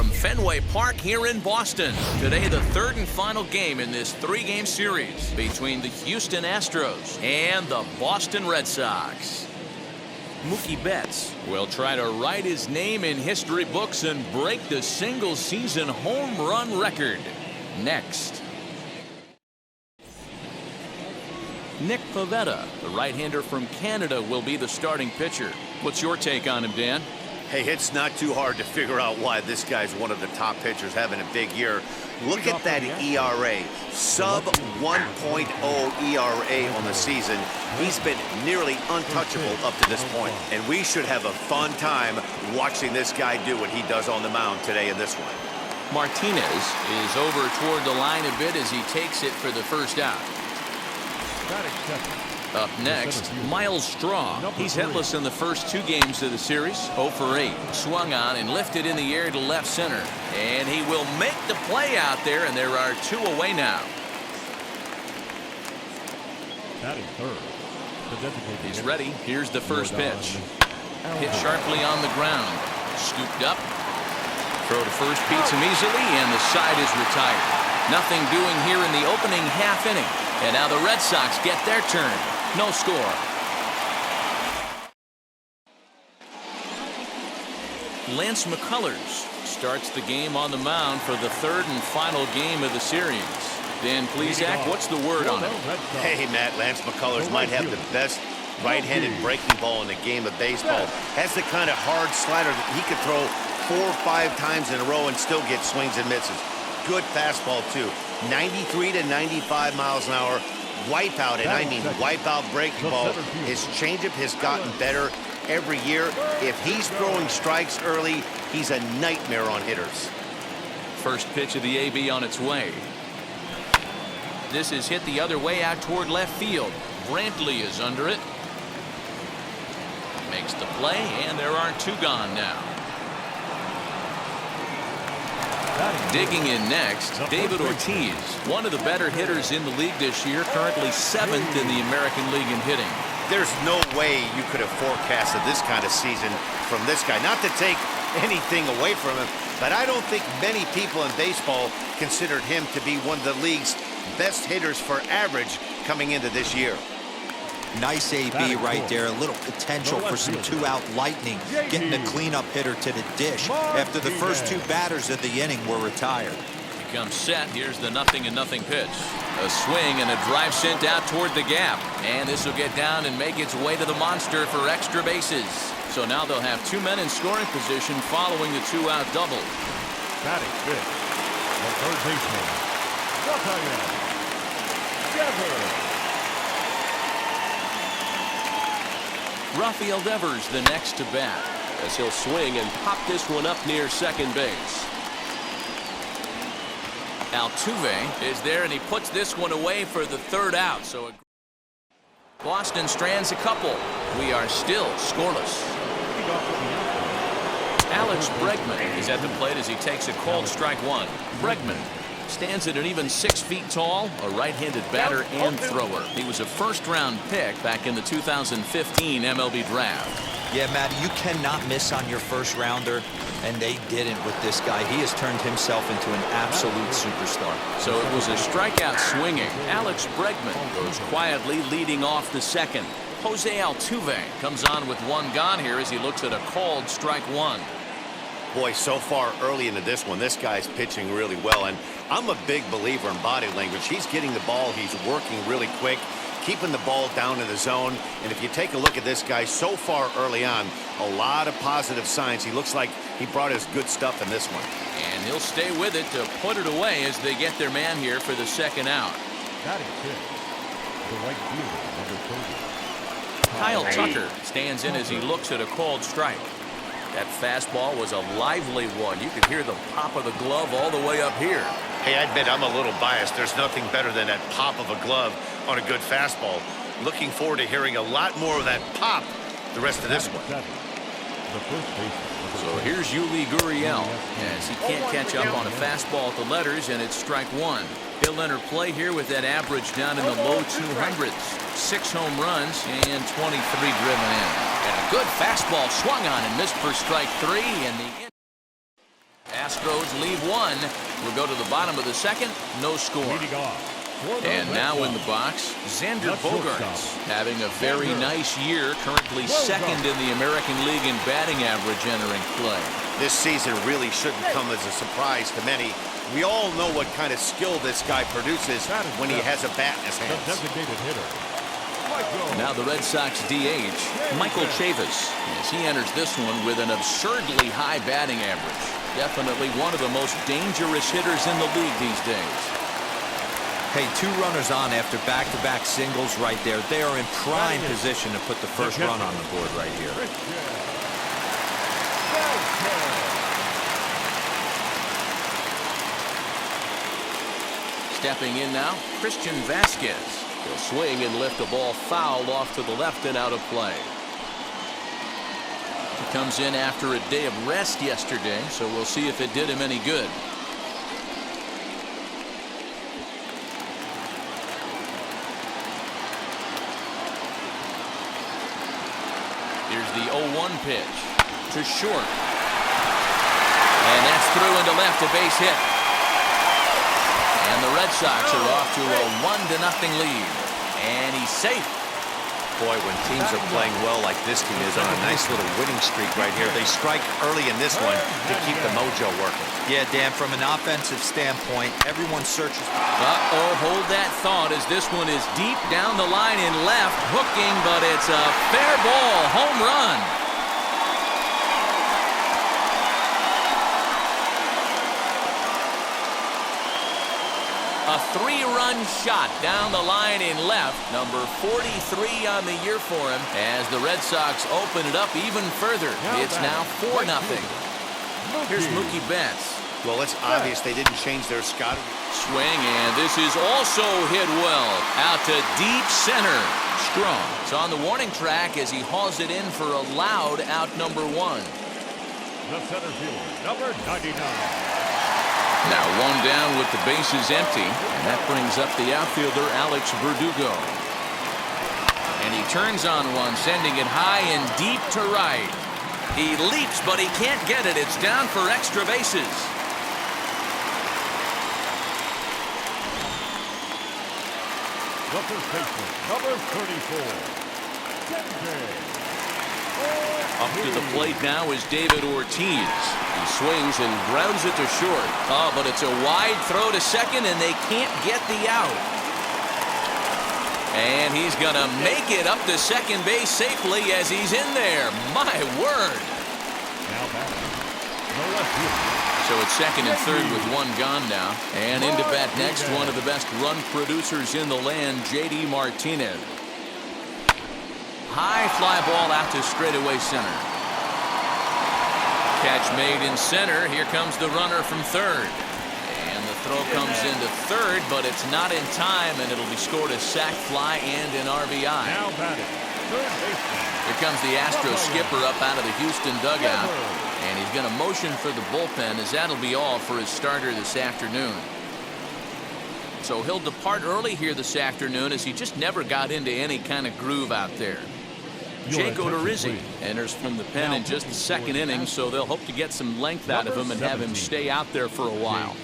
from Fenway Park here in Boston. Today, the third and final game in this three-game series between the Houston Astros and the Boston Red Sox. Mookie Betts will try to write his name in history books and break the single-season home run record. Next. Nick Pivetta, the right-hander from Canada, will be the starting pitcher. What's your take on him, Dan? Hey, it's not too hard to figure out why this guy's one of the top pitchers having a big year. Look at that ERA, sub 1.0 ERA on the season. Is been nearly untouchable up to this point. And we should have a fun time watching this guy do what he does on the mound today in this one. Martinez is over toward the line a bit as he takes it for the first out. Up next, Miles Straw. He's hitless in the first two games of the series. 0 for 8. Swung on and lifted in the air to left center. And he will make the play out there, and there are two away now. He's ready. Here's the first pitch. Hit sharply on the ground. Scooped up. Throw to first beats him easily, and the side is retired. Nothing doing here in the opening half inning. And now the Red Sox get their turn. No score. Lance McCullers starts the game on the mound for the third and final game of the series. Dan Plesac, what's the word on it? Hey, Matt, Lance McCullers might have the best right-handed breaking ball in the game of baseball. Has the kind of hard slider that he could throw 4 or 5 times in a row and still get swings and misses. Good fastball, too. 93 to 95 miles an hour. Wipeout, and I mean wipeout breaking ball. His changeup has gotten better every year. If he's throwing strikes early, he's a nightmare on hitters. First pitch of the AB on its way. This is hit the other way out toward left field. Brantley is under it. Makes the play, and there are two gone now. Digging in next, David Ortiz, one of the better hitters in the league this year, currently 7th in the American League in hitting. There's no way you could have forecasted this kind of season from this guy. Not to take anything away from him, but I don't think many people in baseball considered him to be one of the league's best hitters for average coming into this year. Nice AB right there. A little potential for some two-out lightning, getting the cleanup hitter to the dish after the first two batters of the inning were retired. He comes set. Here's the 0-0 pitch. A swing and a drive sent out toward the gap. And this will get down and make its way to the monster for extra bases. So now they'll have 2 men in scoring position following the two-out double. Batting fifth, the third baseman, Devers. Rafael Devers the next to bat as he'll swing and pop this one up near second base. Altuve is there, and he puts this one away for the third out. So Boston strands a couple. We are still scoreless. Alex Bregman is at the plate as he takes a called strike one. Bregman stands at an even 6 feet tall, a right-handed batter and thrower. He was a first-round pick back in the 2015 MLB draft. Yeah, Matt, you cannot miss on your first rounder, and they didn't with this guy. He has turned himself into an absolute superstar. So it was a strikeout swinging. Alex Bregman goes quietly leading off the second. Jose Altuve comes on with one gone here as he looks at a called strike one. Boy, so far early into this one, this guy's pitching really well, and I'm a big believer in body language. He's getting the ball, he's working really quick, keeping the ball down in the zone, and if you take a look at this guy so far early on, a lot of positive signs. He looks like he brought his good stuff in this one. And he'll stay with it to put it away as they get their man here for the second out. Batting fifth, the right fielder, number 30. Kyle Tucker stands in as he looks at a called strike. That fastball was a lively one. You could hear the pop of the glove all the way up here. Hey, I admit I'm a little biased. There's nothing better than that pop of a glove on a good fastball. Looking forward to hearing a lot more of that pop the rest of this one. So here's Yuli Gurriel as he can't catch up on a fastball at the letters, and it's strike one. He'll enter play here with that average down in the low 200s. 6 home runs and 23 driven in. And a good fastball swung on and missed for strike three. And the Astros Astros leave one. We'll go to the bottom of the second. No score. Leading off for the And Red now in Sox, the box, Xander the shortstop, Bogaerts, having a very Xander nice year, currently second in the American League in batting average entering play. This season really shouldn't come as a surprise to many. We all know what kind of skill this guy produces when he has a bat in his the hands. designated hitter. Michael. Now the Red Sox DH, Michael Chavis, as he enters this one with an absurdly high batting average. Definitely one of the most dangerous hitters in the league these days. Hey, 2 runners on after back-to-back singles right there. They are in prime position to put the first run on the board right here. Stepping in now, Christian Vasquez. He'll swing and lift a ball foul off to the left and out of play. He comes in after a day of rest yesterday, so we'll see if it did him any good. Here's the 0-1 pitch to short. And that's through into left, a base hit. And the Red Sox are off to a 1-0 lead. And he's safe. Boy, when teams are playing well like this team is on a nice little winning streak right here, they strike early in this one to keep the mojo working. Yeah, Dan, from an offensive standpoint, everyone searches. Uh-oh, hold that thought as this one is deep down the line in left, hooking, but it's a fair ball, home run. A 3-run shot down the line in left, number 43 on the year for him, as the Red Sox open it up even further. It's now 4-0. Here's Mookie Betts. Well, it's obvious they didn't change their scouting. Swing, and this is also hit well. Out to deep center. Strong. It's on the warning track as he hauls it in for a loud out number 1. The center fielder, number 99. Now 1 down with the bases empty, and that brings up the outfielder Alex Verdugo. And he turns on one, sending it high and deep to right. He leaps, but he can't get it. It's down for extra bases. The first baseman, number 34. Up to the plate now is David Ortiz. He swings and grounds it to short. Oh, but it's a wide throw to second, and they can't get the out. And he's going to make it up to second base safely as he's in there. My word. Now batting, the left fielder. So it's second and third with 1 gone now. And into bat next, one of the best run producers in the land, J.D. Martinez. High fly ball out to straightaway center. Catch made in center. Here comes the runner from third. And the throw comes into third, but it's not in time, and it'll be scored a sac fly and an RBI. Now batting, third baseman. Here comes the Astros skipper up out of the Houston dugout. And he's going to motion for the bullpen, as that'll be all for his starter this afternoon. So he'll depart early here this afternoon, as he just never got into any kind of groove out there. Jake Odorizzi enters from the pen in just the second inning, so they'll hope to get some length out of him and have him stay out there for a while.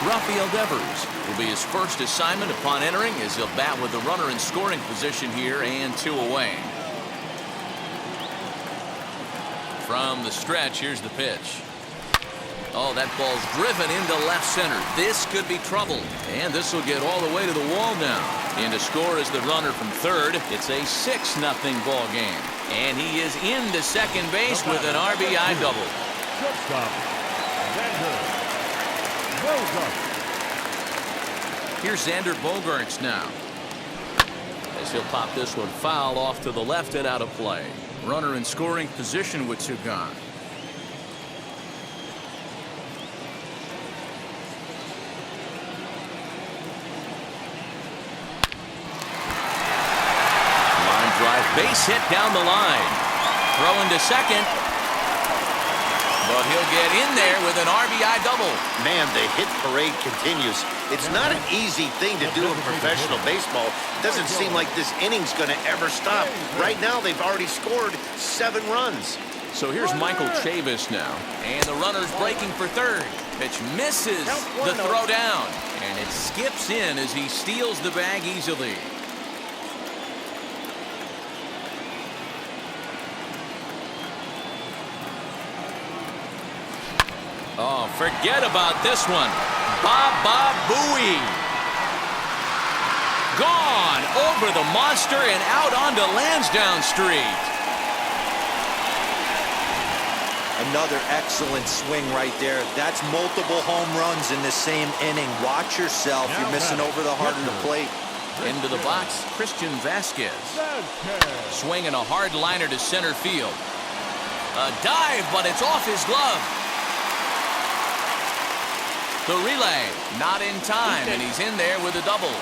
Rafael Devers will be his first assignment upon entering, as he'll bat with the runner in scoring position here and 2 away. From the stretch, here's the pitch. Oh, that ball's driven into left center. This could be trouble. And this will get all the way to the wall now. In to score is the runner from third. It's a 6-0 ball game. And he is into second base with an RBI double. Shortstop, Xander Bogaerts. Here's Xander Bogaerts now, as he'll pop this one foul off to the left and out of play. Runner in scoring position with 2 gone. Base hit down the line. Throwing to second. But he'll get in there with an RBI double. Man, the hit parade continues. It's not an easy thing to do in professional baseball. It doesn't seem like this inning's going to ever stop. Right now, they've already scored 7 runs. So here's Michael Chavis now. And the runner's breaking for third. Pitch misses the throw down. And it skips in as he steals the bag easily. Oh, forget about this one. Baba Booey. Gone over the monster and out onto Lansdowne Street. Another excellent swing right there. That's multiple home runs in the same inning. Watch yourself. You're missing over the heart of the plate. Into the box, Christian Vasquez. Swinging a hard liner to center field. A dive, but it's off his glove. The relay, not in time, and he's in there with a double.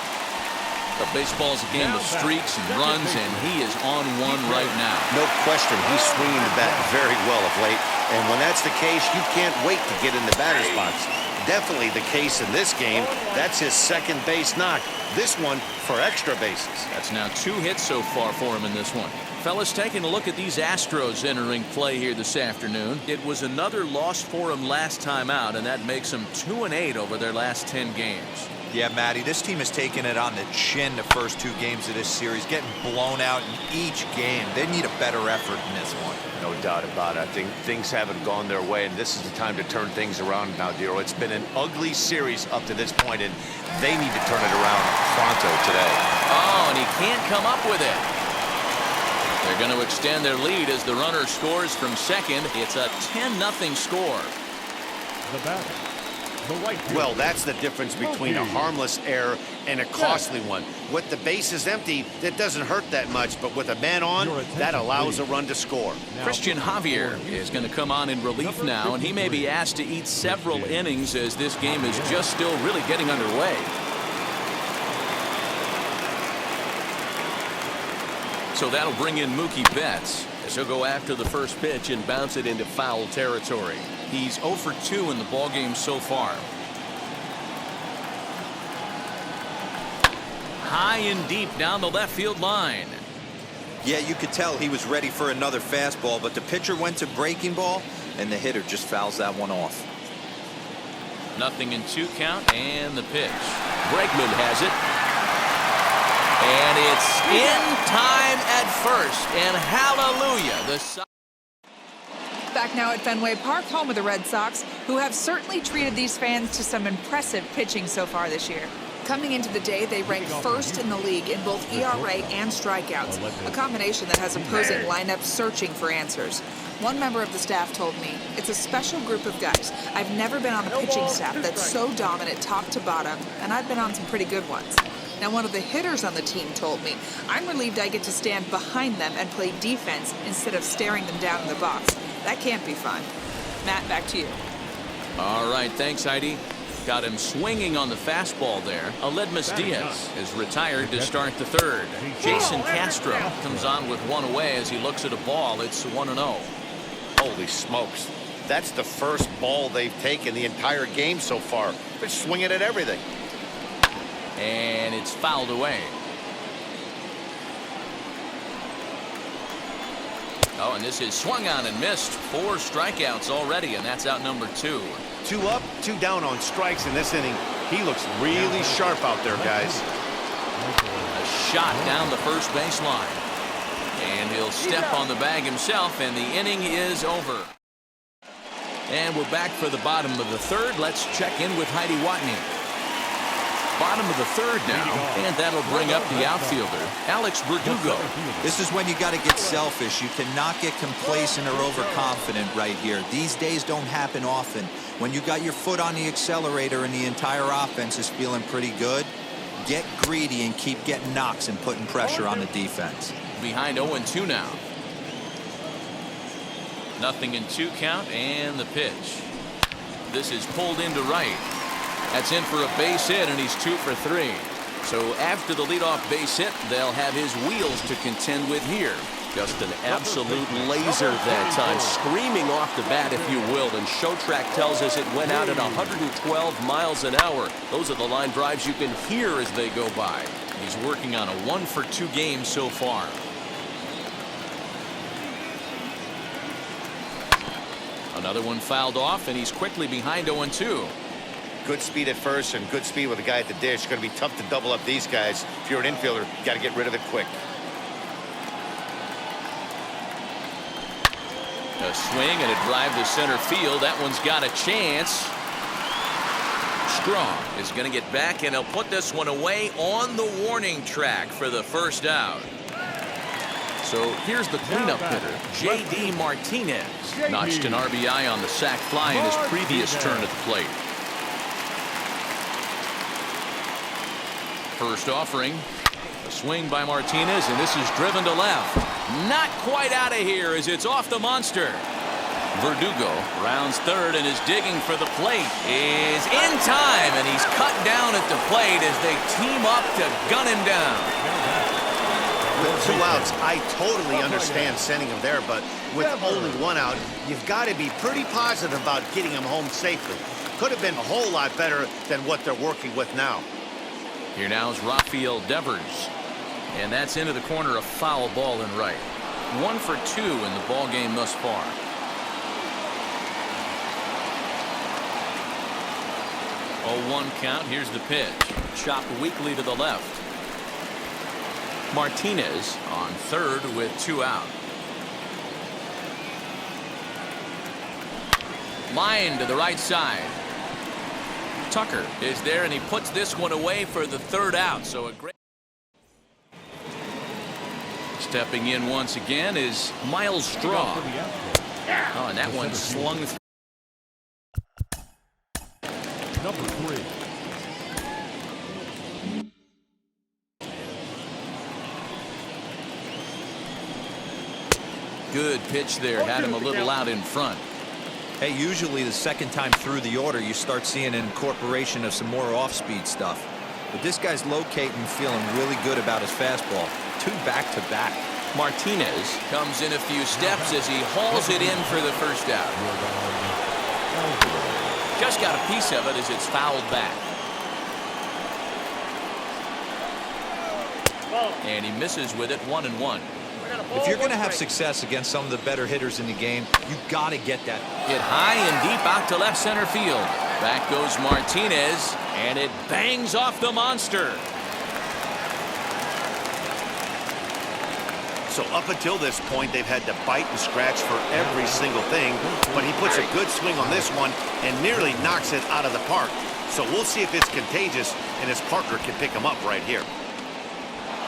The baseball's a game of streaks and runs, and he is on one right now. No question, he's swinging the bat very well of late. And when that's the case, you can't wait to get in the batter's box. Definitely the case in this game. That's his second base knock. This one for extra bases. That's now 2 hits so far for him in this one. Fellas, taking a look at these Astros entering play here this afternoon. It was another loss for them last time out, and that makes them 2-8 over their last 10 games. Yeah, Matty, this team has taken it on the chin the first 2 games of this series, getting blown out in each game. They need a better effort in this one. No doubt about it. I think things haven't gone their way, and this is the time to turn things around now, Dero. It's been an ugly series up to this point, and they need to turn it around pronto today. Oh, and he can't come up with it. They're going to extend their lead as the runner scores from second. It's a 10-0 score. The batter. Well, that's the difference between a harmless error and a costly one. With the bases empty, that doesn't hurt that much, but with a man on, that allows a run to score. Christian Javier is going to come on in relief now, and he may be asked to eat several innings as this game is just still really getting underway. So that'll bring in Mookie Betts as he'll go after the first pitch and bounce it into foul territory. He's 0 for 2 in the ballgame so far. High and deep down the left field line. Yeah, you could tell he was ready for another fastball, but the pitcher went to breaking ball, and the hitter just fouls that one off. 0-2 count, and the pitch. Bregman has it. And it's in time at first, and hallelujah. Back now at Fenway Park, home of the Red Sox, who have certainly treated these fans to some impressive pitching so far this year. Coming into the day, they rank first in the league in both ERA and strikeouts, a combination that has opposing lineups searching for answers. One member of the staff told me, "It's a special group of guys. I've never been on a pitching staff that's so dominant top to bottom, and I've been on some pretty good ones." Now, one of the hitters on the team told me, "I'm relieved I get to stand behind them and play defense instead of staring them down in the box. That can't be fun." Matt, back to you. All right, thanks, Heidi. Got him swinging on the fastball there. Aledmus Diaz is retired to start the third. Jason Castro comes on with one away as he looks at a ball. It's 1-0. Holy smokes. That's the first ball they've taken the entire game so far. They're swinging at everything. And it's fouled away. Oh, and this is swung on and missed. 4 strikeouts already, and that's out number 2. 2 up, 2 down on strikes in this inning. He looks really sharp out there, guys. A shot down the first baseline. And he'll step on the bag himself, and the inning is over. And we're back for the bottom of the third. Let's check in with Heidi Watney. Bottom of the third now, and that'll bring up the outfielder, Alex Verdugo. This is when you got to get selfish. You cannot get complacent or overconfident right here. These days don't happen often. When you got your foot on the accelerator and the entire offense is feeling pretty good, get greedy and keep getting knocks and putting pressure on the defense. Behind 0-2 now. 0-2 count, and the pitch. This is pulled into right. That's in for a base hit, and he's 2 for 3. So after the leadoff base hit, they'll have his wheels to contend with here. Just an absolute laser that time, screaming off the bat, if you will. And Showtrack tells us it went out at 112 miles an hour. Those are the line drives you can hear as they go by. He's working on a 1 for 2 game so far. Another one fouled off, and he's quickly behind 0-2. Good speed at first and good speed with a guy at the dish. It's going to be tough to double up these guys. If you're an infielder, you got to get rid of it quick. A swing and a drive to center field. That one's got a chance. Strong is going to get back, and he'll put this one away on the warning track for the first out. So here's the cleanup hitter, J.D. Martinez. Notched an RBI on the sac fly in his previous turn at the plate. First offering. A swing by Martinez, and this is driven to left. Not quite out of here as it's off the monster. Verdugo rounds third and is digging for the plate. Is in time, and he's cut down at the plate as they team up to gun him down. With 2 outs, I totally understand sending him there, but with only 1 out, you've got to be pretty positive about getting him home safely. Could have been a whole lot better than what they're working with now. Here now is Rafael Devers, and that's into the corner, a foul ball in right. 1 for 2 in the ball game thus far. 0-1 count. Here's the pitch. Chopped weakly to the left. Martinez on third with 2 out. Line to the right side. Tucker is there, and he puts this one away for the 3rd out. So a great. Stepping in once again is Miles Straw. Oh, and that one slung. Number 3. Good pitch there. Had him a little out in front. Hey, usually the second time through the order, you start seeing an incorporation of some more off-speed stuff. But this guy's locating, feeling really good about his fastball. 2 back-to-back. Martinez comes in a few steps as he hauls it in for the first out. Just got a piece of it as it's fouled back. And he misses with it, 1-1. If you're going to have success against some of the better hitters in the game, you got to get that. Hit high and deep out to left center field. Back goes Martinez, and it bangs off the monster. So up until this point, they've had to bite and scratch for every single thing, but he puts a good swing on this one and nearly knocks it out of the park. So we'll see if it's contagious and his partner can pick him up right here.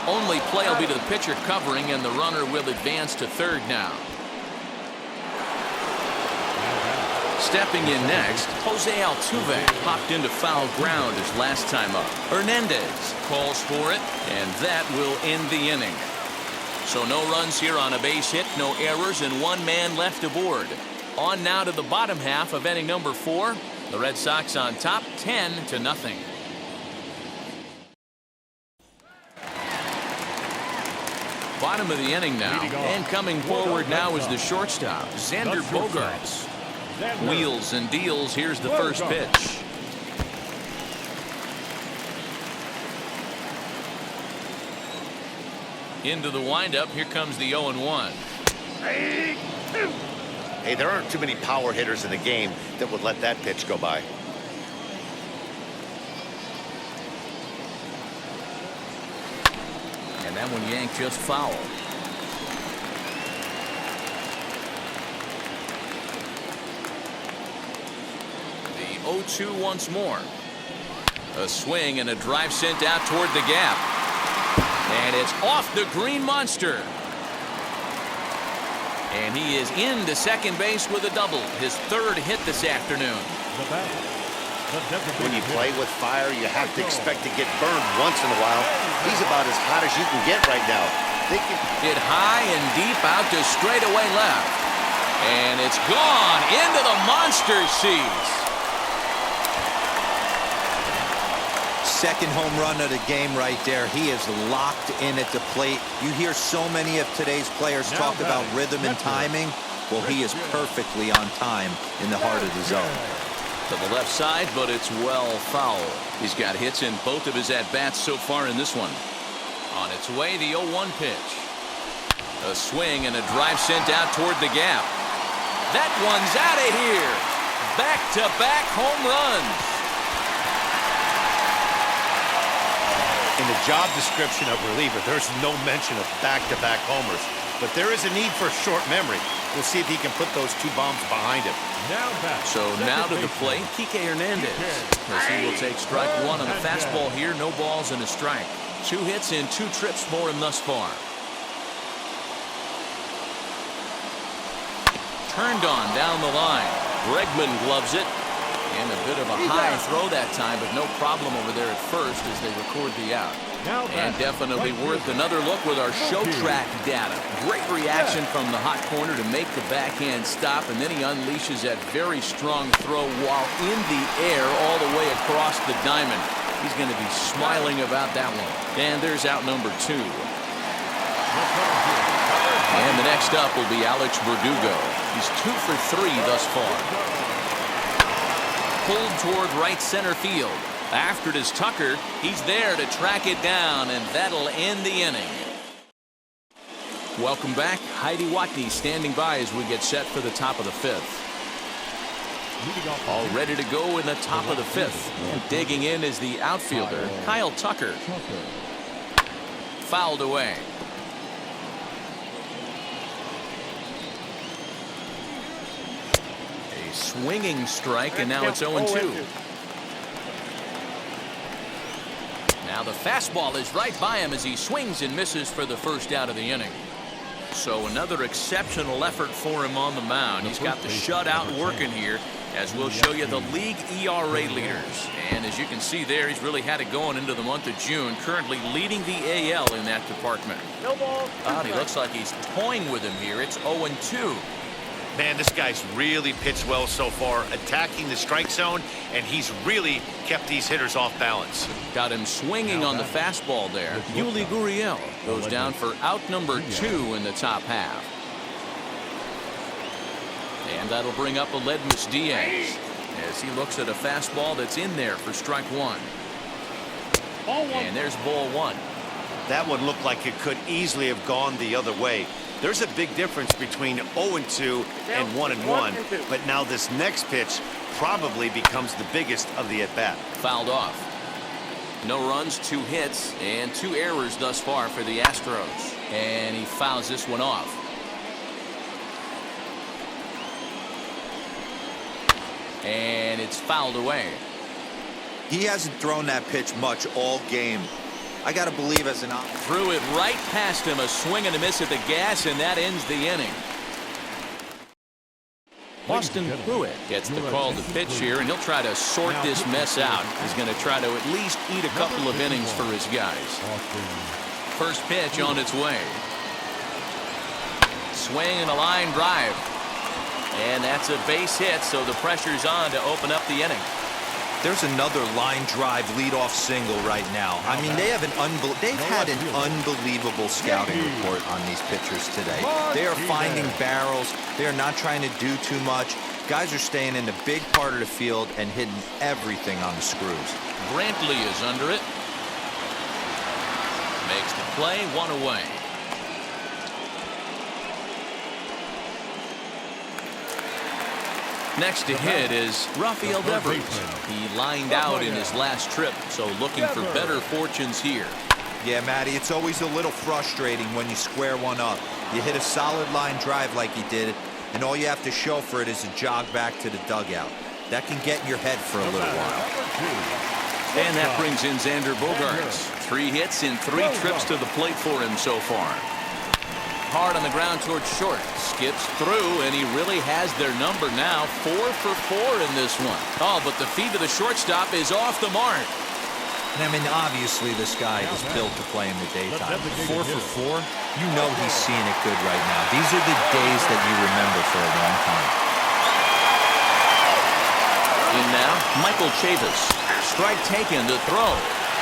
Only play will be to the pitcher covering, and the runner will advance to third now. Stepping in next, Jose Altuve popped into foul ground his last time up. Hernandez calls for it, and that will end the inning. So no runs here on a base hit, no errors, and 1 man left aboard. On now to the bottom half of inning number 4. The Red Sox on top, 10-0. Bottom of the inning now, and coming forward now is the shortstop, Xander Bogaerts. Wheels and deals. Here's the first pitch. Into the windup. Here comes the 0-1. Hey, there aren't too many power hitters in the game that would let that pitch go by. And that one yanked just foul. The 0-2 once more. A swing and a drive sent out toward the gap. And it's off the green monster. And he is into second base with a double. His 3rd hit this afternoon. When you play with fire, you have to expect to get burned once in a while. He's about as hot as you can get right now. Hit high and deep out to straightaway left. And it's gone into the monster seats. Second home run of the game right there. He is locked in at the plate. You hear so many of today's players talk about rhythm and timing. Well, he is perfectly on time in the heart of the zone. To the left side, but it's well foul. He's got hits in both of his at-bats so far in this one. On its way, the 0-1 pitch. A swing and a drive sent out toward the gap. That one's out of here. Back-to-back home runs. In the job description of reliever, there's no mention of back-to-back homers. But there is a need for short memory. We'll see if he can put those 2 bombs behind him. So now to the plate, Kike Hernandez. As he will take strike 1 on the fastball here. No balls and a strike. 2 hits and 2 trips for him thus far. Turned on down the line. Bregman gloves it. And a bit of a high throw that time, but no problem over there at first as they record the out. And definitely worth another look with our show track data. Great reaction from the hot corner to make the backhand stop, and then he unleashes that very strong throw while in the air all the way across the diamond. He's going to be smiling about that one. And there's out number 2. And the next up will be Alex Verdugo. He's 2 for 3 thus far. Pulled toward right center field. After it is Tucker, he's there to track it down, and that'll end the inning. Welcome back. Heidi Watney standing by as we get set for the top of the 5th. All ready to go in the top of the 5th. And digging in is the outfielder, Kyle Tucker. Fouled away. Swinging strike, and now it's 0-2. Now the fastball is right by him as he swings and misses for the first out of the inning. So another exceptional effort for him on the mound. He's got the shutout working here, as we'll show you the league ERA leaders. And as you can see there, he's really had it going into the month of June, currently leading the AL in that department. He looks like he's toying with him here. It's 0-2. Man, this guy's really pitched well so far, attacking the strike zone, and he's really kept these hitters off balance. Got him swinging on the fastball there. Yuli Gurriel goes down for out number 2 in the top half. And that'll bring up Aledmus Diaz as he looks at a fastball that's in there for strike 1. And there's ball 1. That one looked like it could easily have gone the other way. There's a big difference between 0-2 and 1-1, but now this next pitch probably becomes the biggest of the at-bat. Fouled off. No runs, 2 hits, and 2 errors thus far for the Astros. And he fouls this one off. And it's fouled away. He hasn't thrown that pitch much all game. I got to believe as an threw it right past him, a swing and a miss at the gas, and that ends the inning. Austin Pruitt gets the call to pitch here, and he'll try to sort this mess out. He's going to try to at least eat a couple of innings for his guys. First pitch on its way. Swing and a line drive. And that's a base hit, so the pressure's on to open up the inning. There's another line drive leadoff single right now. I mean, they've had an unbelievable scouting report on these pitchers today. They are finding barrels. They are not trying to do too much. Guys are staying in the big part of the field and hitting everything on the screws. Brantley is under it. Makes the play, 1 away. Next to hit is Rafael Devers. He lined out in his last trip, so looking for better fortunes here. Yeah, Matty, it's always a little frustrating when you square one up. You hit a solid line drive like he did, and all you have to show for it is a jog back to the dugout. That can get in your head for a little while. And that brings in Xander Bogaerts. 3 hits and 3 trips to the plate for him so far. Hard on the ground towards short. Skips through, and he really has their number now. 4 for 4 in this one. Oh, but the feed to the shortstop is off the mark. I mean, obviously this guy is built to play in the daytime. 4 for 4, you know he's seeing it good right now. These are the days that you remember for a long time. In now, Michael Chavis. Strike taken to throw.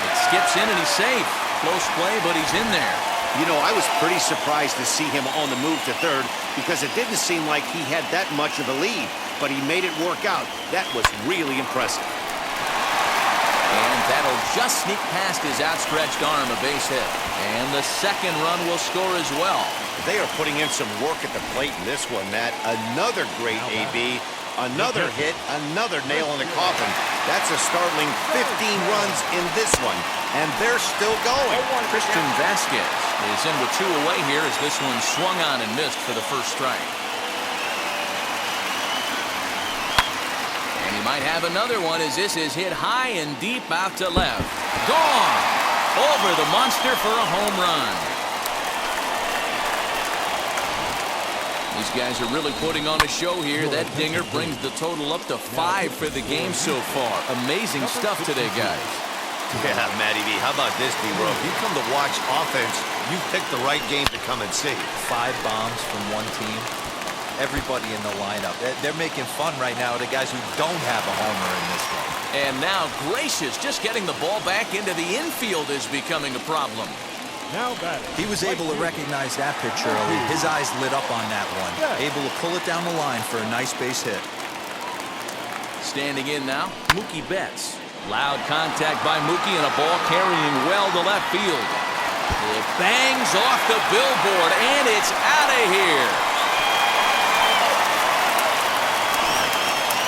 It skips in and he's safe. Close play, but he's in there. You know, I was pretty surprised to see him on the move to third because it didn't seem like he had that much of a lead, but he made it work out. That was really impressive. And That'll just sneak past his outstretched arm, a base hit. And the second run will score as well. They are putting in some work at the plate in this one, Matt. Another great AB, another hit, another nail in the coffin. That's a startling 15 runs in this one, and they're still going. Christian Vasquez is in with 2 away here as this one swung on and missed for the first strike. And he might have another one as this is hit high and deep out to left. Gone! Over the monster for a home run. These guys are really putting on a show here. That dinger brings the total up to 5 for the game so far. Amazing stuff today, guys. Yeah, Matty V, how about this, D-Row? If you come to watch offense, you pick the right game to come and see. 5 bombs from one team. Everybody in the lineup. They're making fun right now of the guys who don't have a homer in this one. And now Gracious just getting the ball back into the infield is becoming a problem. Now batting. He was able to recognize that pitch early. His eyes lit up on that one. Able to pull it down the line for a nice base hit. Standing in now, Mookie Betts. Loud contact by Mookie and a ball carrying well to left field. It bangs off the billboard and it's out of here.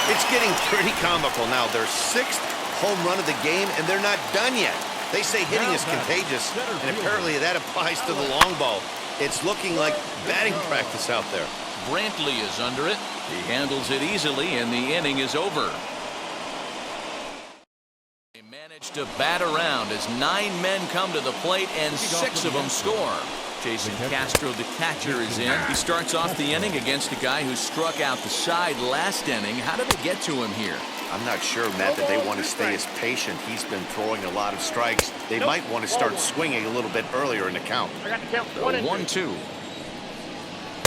It's getting pretty comical now. Their 6th home run of the game, and they're not done yet. They say hitting is contagious, and apparently that applies to the long ball. It's looking like batting practice out there. Brantley is under it. He handles it easily, and the inning is over. They managed to bat around as 9 men come to the plate, and 6 of them score. Jason Castro, the catcher, is in. He starts off the inning against a guy who struck out the side last inning. How did they get to him here? I'm not sure, Matt, that they want to stay as patient. He's been throwing a lot of strikes. They might want to start swinging a little bit earlier in the count. 1-2.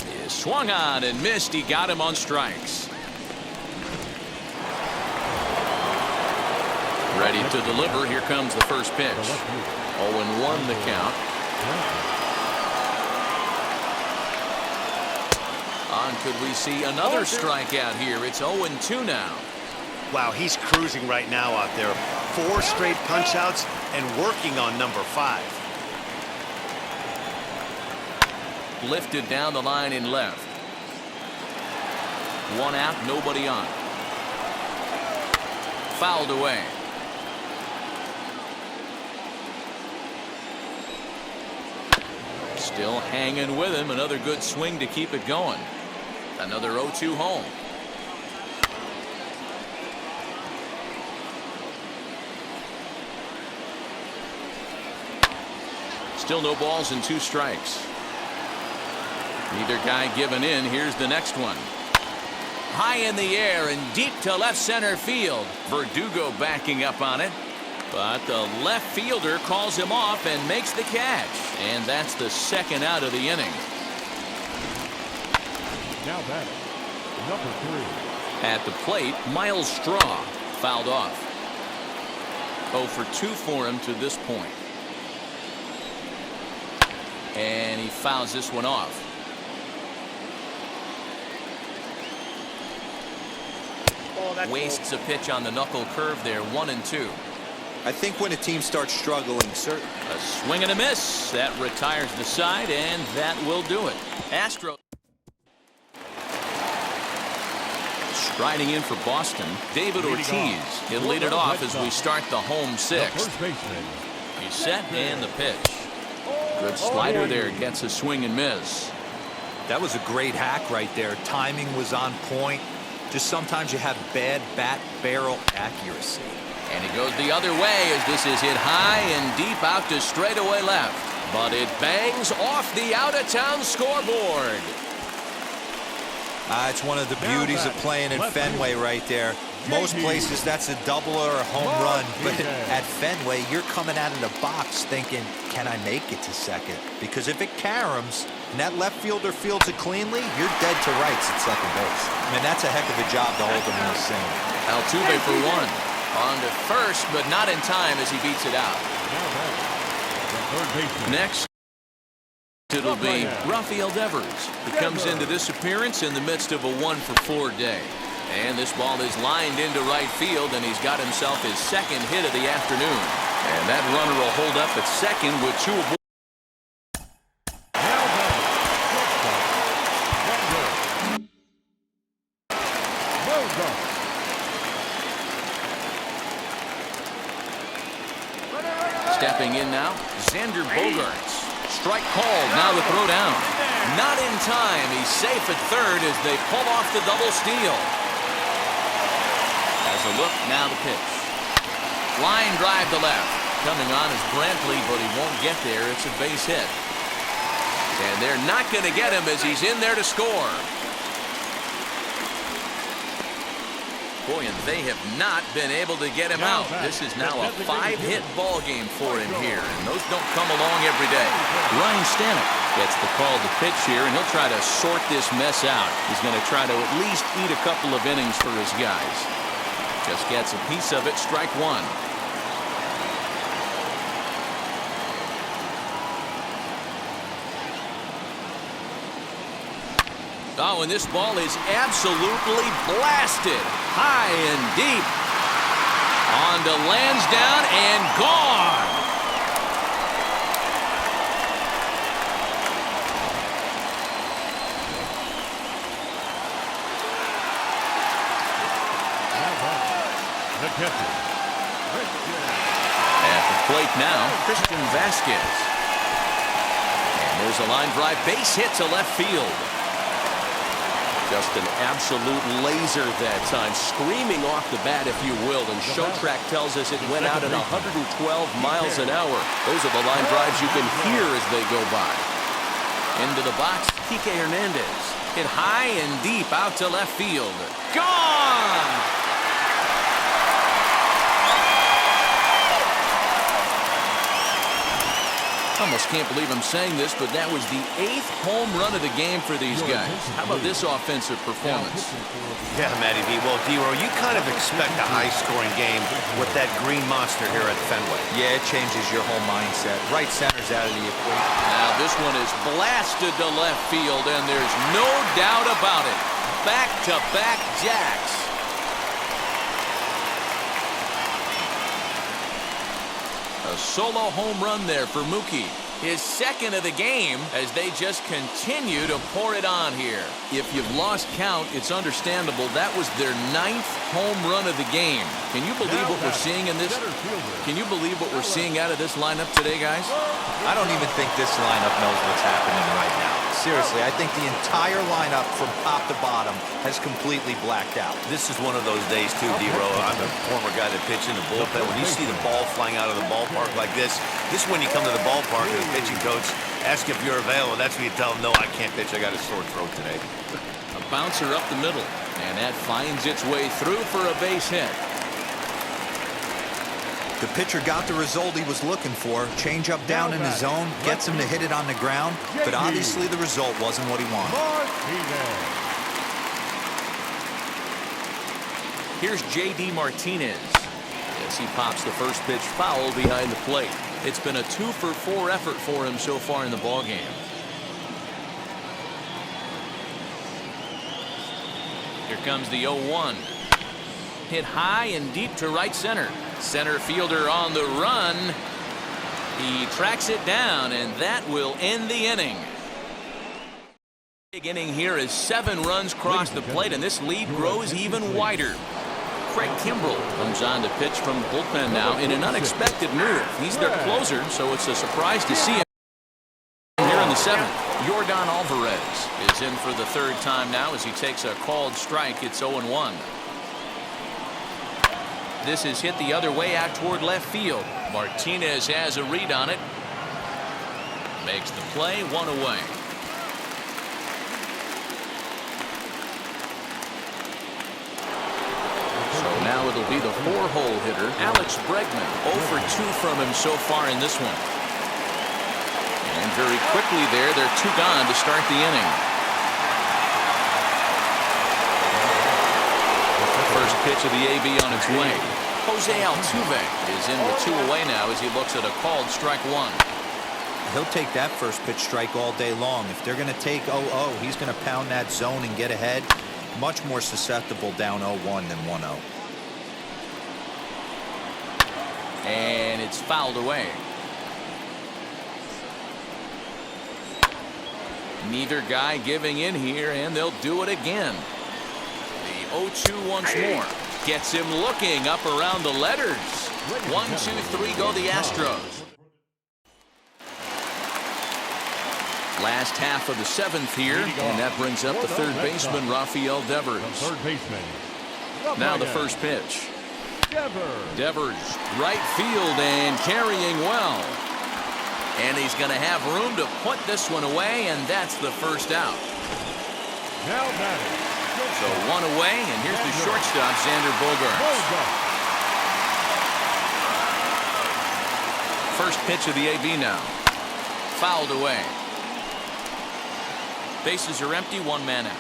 He swung on and missed. He got him on strikes. Ready to deliver. Here comes the first pitch. 0-1 the count. Could we see another strikeout here? It's 0-2 now. Wow, he's cruising right now out there. 4 straight punch-outs and working on number 5. Lifted down the line in left. 1 out, nobody on. Fouled away. Still hanging with him. Another good swing to keep it going. Another 0-2 home. Still no balls and 2 strikes. Neither guy giving in. Here's the next one. High in the air and deep to left center field. Verdugo backing up on it. But the left fielder calls him off and makes the catch. And that's the 2nd out of the inning. Now batting, number 3. At the plate, Miles Straw fouled off. 0 for 2 for him to this point. And he fouls this one off. Wastes a pitch on the knuckle curve there. 1-2. I think when a team starts struggling, A swing and a miss. That retires the side, and that will do it. Astros. Striding in for Boston, David Ortiz. He'll lead it off as we start the home 6th. He's set and the pitch. Good slider there. Gets a swing and miss. that was a great hack right there. Timing was on point. Just sometimes you have bad bat barrel accuracy. And he goes the other way as this is hit high and deep out to straightaway left. But it bangs off the out-of-town scoreboard. It's one of the beauties of playing in Fenway right there. Most places that's a double or a home run, but at Fenway you're coming out of the box thinking, can I make it to second? Because if it caroms and that left fielder fields it cleanly, you're dead to rights at second base. I mean, that's a heck of a job to hold him in the same. Altuve for one. On to first, but not in time as he beats it out. Next, it'll be Rafael Devers. He comes into this appearance in the midst of a 1-for-4 day. And this ball is lined into right field, and he's got himself his second hit of the afternoon. And that runner will hold up at second with 2 aboard. Stepping in now, Xander Bogaerts. Strike called, now the throw down. Not in time, he's safe at third as they pull off the double steal. As a look, now the pitch. Line drive to left. Coming on is Brantley, but he won't get there. It's a base hit. And they're not going to get him as he's in there to score. Boy, and they have not been able to get him out. This is now a 5-hit ball game for him here, and those don't come along every day. Ryan Stanek gets the call to pitch here, and he'll try to sort this mess out. He's going to try to at least eat a couple of innings for his guys. Just gets a piece of it, strike one. Oh, and this ball is absolutely blasted. High and deep. On to Lansdowne and gone. At the plate now, Christian Vasquez. And there's a line drive base hit to left field. Just an absolute laser that time, screaming off the bat, if you will. And Showtrack tells us it went out at 112 miles an hour. Those are the line drives you can hear as they go by. Into the box, Kike Hernandez. Hit high and deep out to left field. Gone! I almost can't believe I'm saying this, but that was the 8th home run of the game for these guys. How about this offensive performance? Yeah, Matty V. Well, D-Row, you kind of expect a high-scoring game with that green monster here at Fenway. Yeah, it changes your whole mindset. Right center's out of the equation. Now this one is blasted to left field, and there's no doubt about it. Back-to-back jacks. A solo home run there for Mookie. His second of the game as they just continue to pour it on here. If you've lost count, it's understandable. That was their 9th home run of the game. Can you believe what we're seeing in this? Can you believe what we're seeing out of this lineup today, guys? I don't even think this lineup knows what's happening right now. Seriously, I think the entire lineup from top to bottom has completely blacked out. This is one of those days, too, D-Row. I'm a former guy that pitched in the bullpen. When you see the ball flying out of the ballpark like this is when you come to the ballpark and the pitching coach asks if you're available. That's when you tell him, no, I can't pitch. I got a sore throat today. A bouncer up the middle, and that finds its way through for a base hit. The pitcher got the result he was looking for. Change up down in the zone, gets him to hit it on the ground, but obviously the result wasn't what he wanted. Here's J.D. Martinez as he pops the first pitch foul behind the plate. It's been a 2-for-4 effort for him so far in the ballgame. Here comes the 0-1. Hit high and deep to right center. Center fielder on the run. He tracks it down, and that will end the inning. Big inning here as 7 runs cross the plate, and this lead grows even wider. Craig Kimbrell comes on to pitch from the bullpen now in an unexpected move. He's their closer, so it's a surprise to see him here in the 7th. Yordan Alvarez is in for the 3rd time now as he takes a called strike. It's 0-1. This is hit the other way out toward left field. Martinez has a read on it. Makes the play, 1 away. So now it'll be the 4-hole hitter, Alex Bregman. 0 for 2 from him so far in this one. And very quickly there, they're 2 gone to start the inning. First pitch of the AB on its way. Jose Altuve is in with 2 away now as he looks at a called strike 1. He'll take that first pitch strike all day long. If they're going to take 0-0, he's going to pound that zone and get ahead. much more susceptible down 0-1 than 1-0. And it's fouled away. Neither guy giving in here, and they'll do it again. The 0-2 once more. Gets him looking up around the letters. 1, 2, 3 go the Astros. Last half of the 7th here, and that brings up the third baseman, Rafael Devers. Now the first pitch. Devers, right field and carrying well. And he's going to have room to put this one away, and that's the first out. So one away, and here's the shortstop, Xander Bogaerts. First pitch of the AB now. Fouled away. Bases are empty, 1 man out.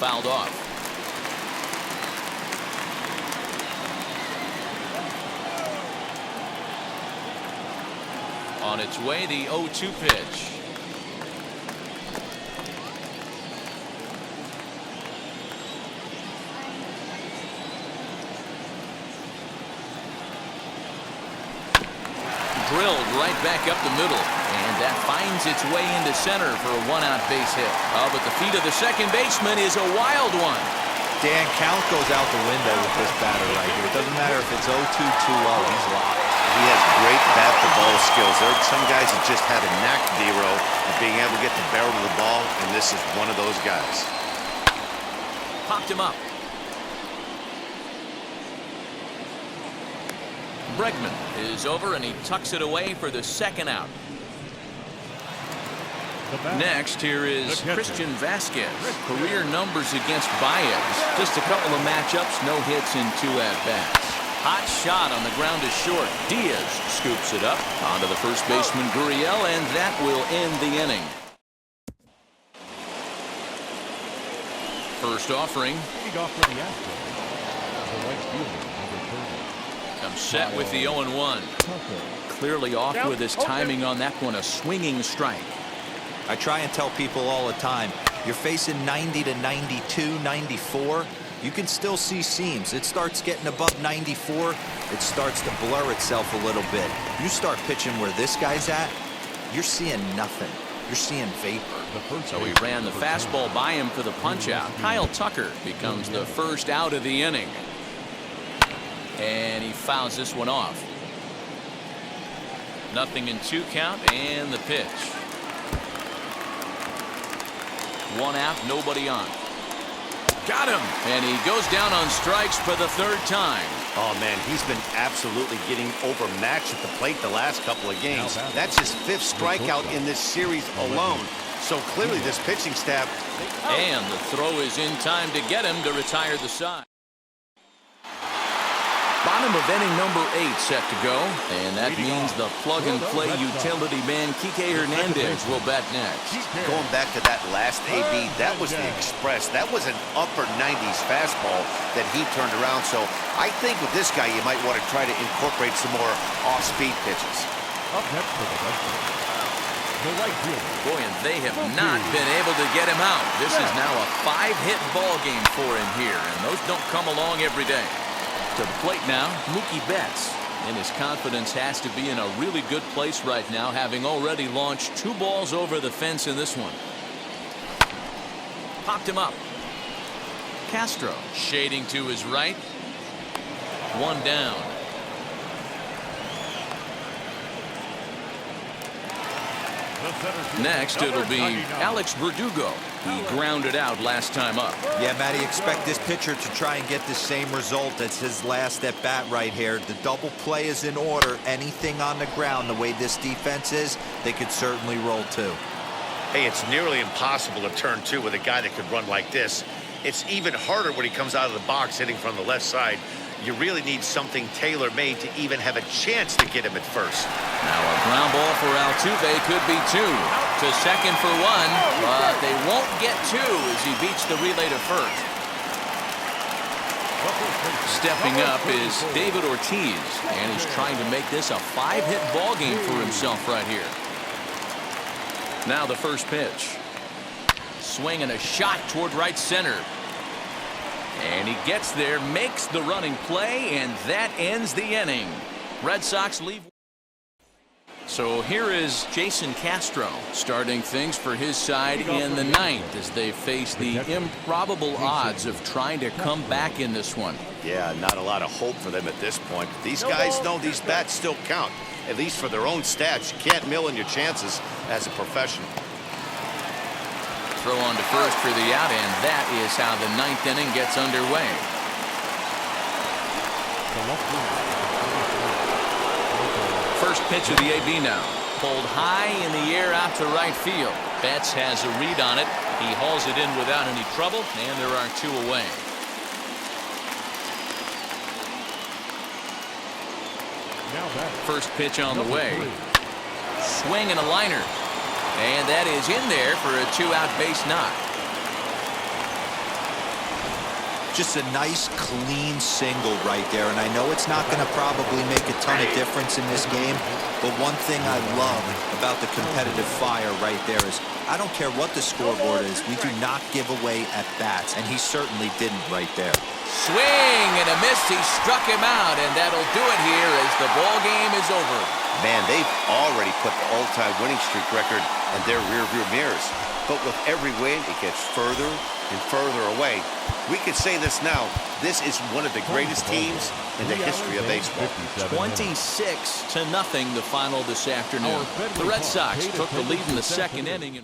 Fouled off. On its way, the 0-2 pitch. Drilled right back up the middle, and that finds its way into center for a 1-out base hit. Oh, but the feet of the second baseman is a wild one. Dan, count goes out the window with this batter right here. It doesn't matter if it's 0-2, 2-0, he's locked. He has great bat-to-ball skills. There are some guys that just have a knack, Dero, of being able to get the barrel of the ball, and this is one of those guys. Popped him up. Bregman is over, and he tucks it away for the second out. Next, here is Christian Vasquez. Career numbers against Baez. Just a couple of matchups, no hits in 2 at-bats. Hot shot on the ground to short. Diaz scoops it up onto the first baseman, Gurriel, and that will end the inning. First offering. Comes set with the 0-1. Clearly off with his timing on that one, a swinging strike. I try and tell people all the time, you're facing 90 to 92, 94. You can still see seams. It starts getting above 94. It starts to blur itself a little bit. You start pitching where this guy's at, you're seeing nothing. You're seeing vapor. So he ran the fastball by him for the punch out. Kyle Tucker becomes the first out of the inning. And he fouls this one off. 0-2 count, and the pitch. 1 out, nobody on. Got him, and he goes down on strikes for the 3rd time. Oh, man, he's been absolutely getting overmatched at the plate the last couple of games. That's his 5th strikeout in this series alone. So clearly this pitching staff. And the throw is in time to get him to retire the side. Bottom of inning number 8 set to go, and that means the plug-and-play utility man Kike Hernandez will bat next. Going back to that last AB, that was the express. That was an upper 90s fastball that he turned around. So I think with this guy, you might want to try to incorporate some more off-speed pitches. Up next for the right fielder. Boy, and they have not been able to get him out. This is now a 5-hit ball game for him here, and those don't come along every day. To the plate now, Mookie Betts. And his confidence has to be in a really good place right now, having already launched 2 balls over the fence in this one. Popped him up. Castro shading to his right. 1 down. Next, it'll be Alex Verdugo. He grounded out last time up. Yeah, Matty, expect this pitcher to try and get the same result as his last at bat right here. The double play is in order. Anything on the ground, the way this defense is, they could certainly roll 2. Hey, it's nearly impossible to turn 2 with a guy that could run like this. It's even harder when he comes out of the box hitting from the left side. You really need something tailor-made to even have a chance to get him at first. Now a ground ball for Altuve could be 2. To second for 1, but they won't get 2 as he beats the relay to first. Stepping up is David Ortiz, and he's trying to make this a 5-hit ball game for himself right here. Now the first pitch. Swing and a shot toward right center. And he gets there, makes the running play, and that ends the inning. Red Sox leave. So here is Jason Castro starting things for his side in the ninth as they face the improbable odds of trying to come back in this one. Yeah, not a lot of hope for them at this point. These guys know these bats still count, at least for their own stats. You can't mill in your chances as a professional. Throw on to first for the out, and that is how the ninth inning gets underway. First pitch of the AB now. Pulled high in the air out to right field. Betts has a read on it. He hauls it in without any trouble, and there are 2 away. First pitch on the way. Swing and a liner. And that is in there for a 2-out base knock. Just a nice, clean single right there. And I know it's not going to probably make a ton of difference in this game, but one thing I love about the competitive fire right there is I don't care what the scoreboard is. We do not give away at bats, and he certainly didn't right there. Swing and a miss. He struck him out, and that'll do it here as the ball game is over. Man, they've already put the all-time winning streak record in their rearview mirrors. But with every win, it gets further and further away. We could say this now. This is one of the greatest teams in the history of baseball. 26-0 the final this afternoon. The Red Sox took the lead in the second inning.